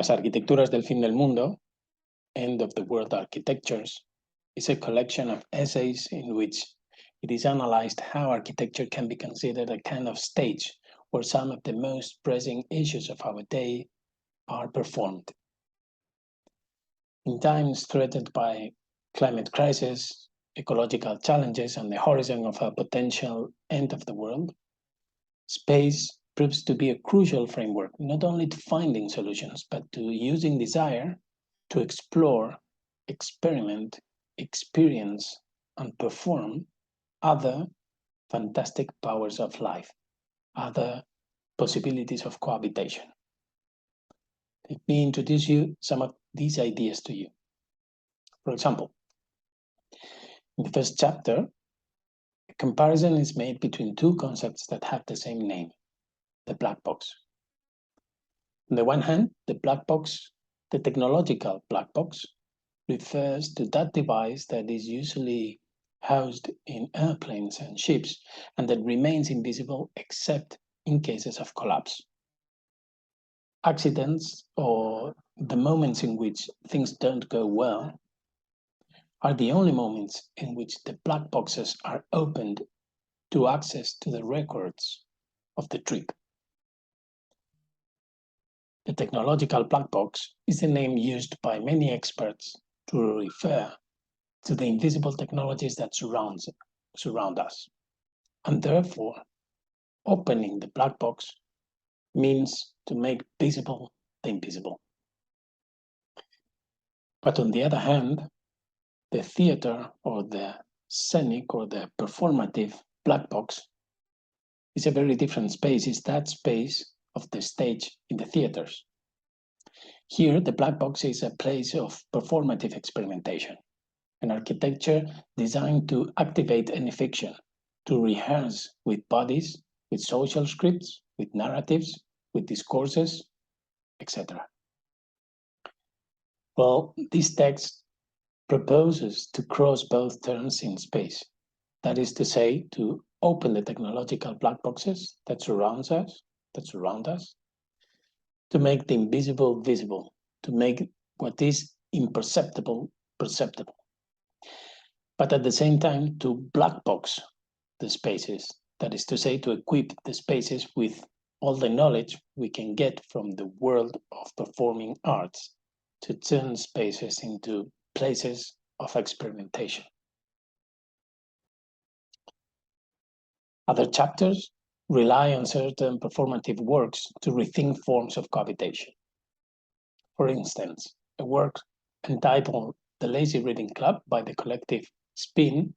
Las arquitecturas del fin del mundo, End of the World Architectures, is a collection of essays in which it is analyzed how architecture can be considered a kind of stage where some of the most pressing issues of our day are performed. In times threatened by climate crisis, ecological challenges, and the horizon of a potential end of the world, space proves to be a crucial framework, not only to finding solutions, but to using desire to explore, experiment, experience, and perform other fantastic powers of life, other possibilities of cohabitation. Let me introduce you some of these ideas to you. For example, in the first chapter, a comparison is made between two concepts that have the same name, the black box. On the one hand, the black box, the technological black box, refers to that device that is usually housed in airplanes and ships and that remains invisible except in cases of collapse. Accidents or the moments in which things don't go well are the only moments in which the black boxes are opened to access to the records of the trip. The technological black box is the name used by many experts to refer to the invisible technologies that surround us. And therefore, opening the black box means to make visible the invisible. But on the other hand, the theater or the scenic or the performative black box is a very different space. It's that space of the stage in the theaters. Here, the black box is a place of performative experimentation, an architecture designed to activate any fiction, to rehearse with bodies, with social scripts, with narratives, with discourses, etc. Well, this text proposes to cross both terms in space. That is to say, to open the technological black boxes that surround us, to make the invisible visible, to make what is imperceptible perceptible. But at the same time, to black box the spaces, that is to say, to equip the spaces with all the knowledge we can get from the world of performing arts, to turn spaces into places of experimentation. Other chapters rely on certain performative works to rethink forms of cohabitation. For instance, a work entitled The Lazy Reading Club by the collective Spin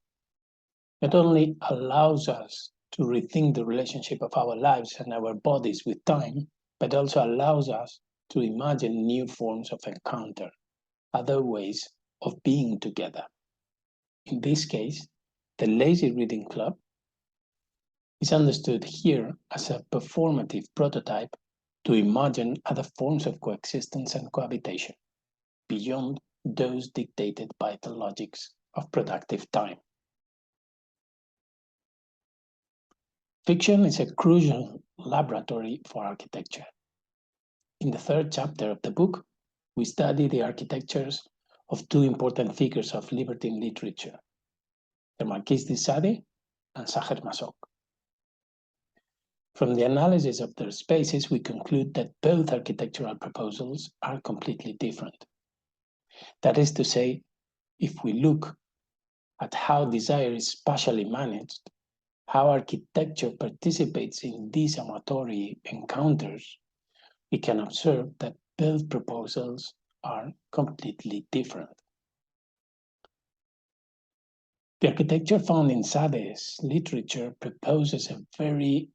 not only allows us to rethink the relationship of our lives and our bodies with time, but also allows us to imagine new forms of encounter, other ways of being together. In this case, the Lazy Reading Club is understood here as a performative prototype to imagine other forms of coexistence and cohabitation, beyond those dictated by the logics of productive time. Fiction is a crucial laboratory for architecture. In the third chapter of the book, we study the architectures of two important figures of libertine literature, the Marquis de Sade and Sacher Masoch. From the analysis of their spaces, we conclude that both architectural proposals are completely different. That is to say, if we look at how desire is spatially managed, how architecture participates in these amatory encounters, we can observe that both proposals are completely different. The architecture found in Sade's literature proposes a very,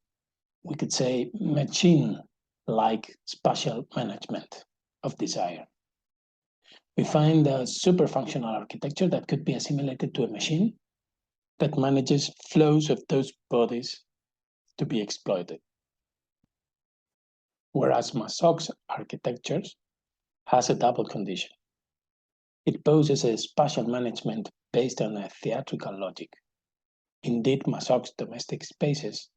we could say, machine-like spatial management of desire. We find a super-functional architecture that could be assimilated to a machine that manages flows of those bodies to be exploited. Whereas Masoch's architecture has a double condition. It poses a spatial management based on a theatrical logic. Indeed, Masoch's domestic spaces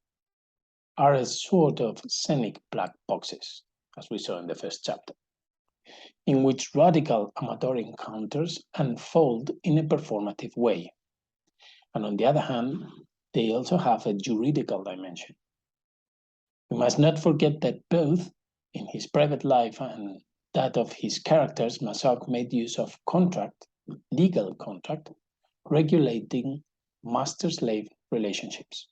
are a sort of scenic black boxes, as we saw in the first chapter. in which radical amateur encounters unfold in a performative way. And on the other hand, they also have a juridical dimension. We must not forget that both in his private life and that of his characters, Massac made use of contract, legal contract, regulating master-slave relationships.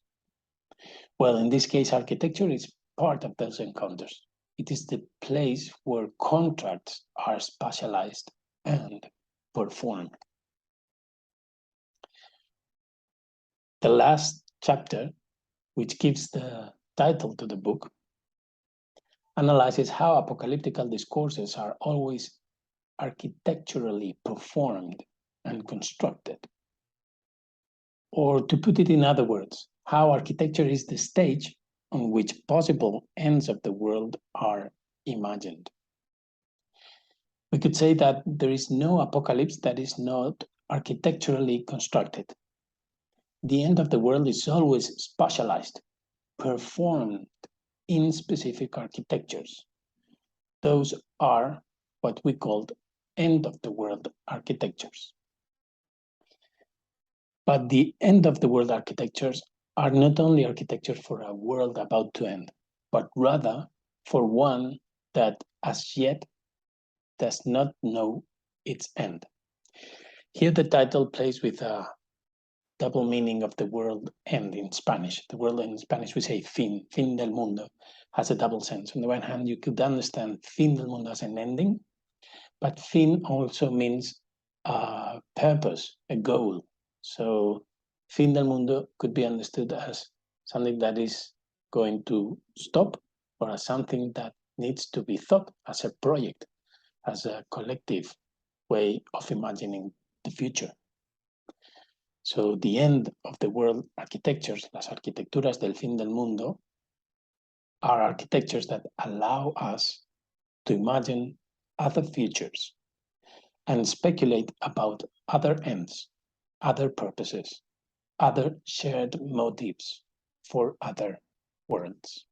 Well, in this case, architecture is part of those encounters. It is the place where contracts are spatialized and performed. The last chapter, which gives the title to the book, analyzes how apocalyptical discourses are always architecturally performed and constructed. Or to put it in other words, how architecture is the stage on which possible ends of the world are imagined. We could say that there is no apocalypse that is not architecturally constructed. The end of the world is always spatialized, performed in specific architectures. Those are what we called end of the world architectures. But the end of the world architectures are not only architecture for a world about to end, but rather for one that as yet does not know its end. Here the title plays with a double meaning of the word end in Spanish. The word in Spanish we say fin del mundo, has a double sense. On the one hand, you could understand fin del mundo as an ending, but fin also means a purpose, a goal. So fin del mundo could be understood as something that is going to stop, or as something that needs to be thought as a project, as a collective way of imagining the future. So the end of the world architectures, las arquitecturas del fin del mundo, are architectures that allow us to imagine other futures and speculate about other ends, other purposes, other shared motives for other worlds.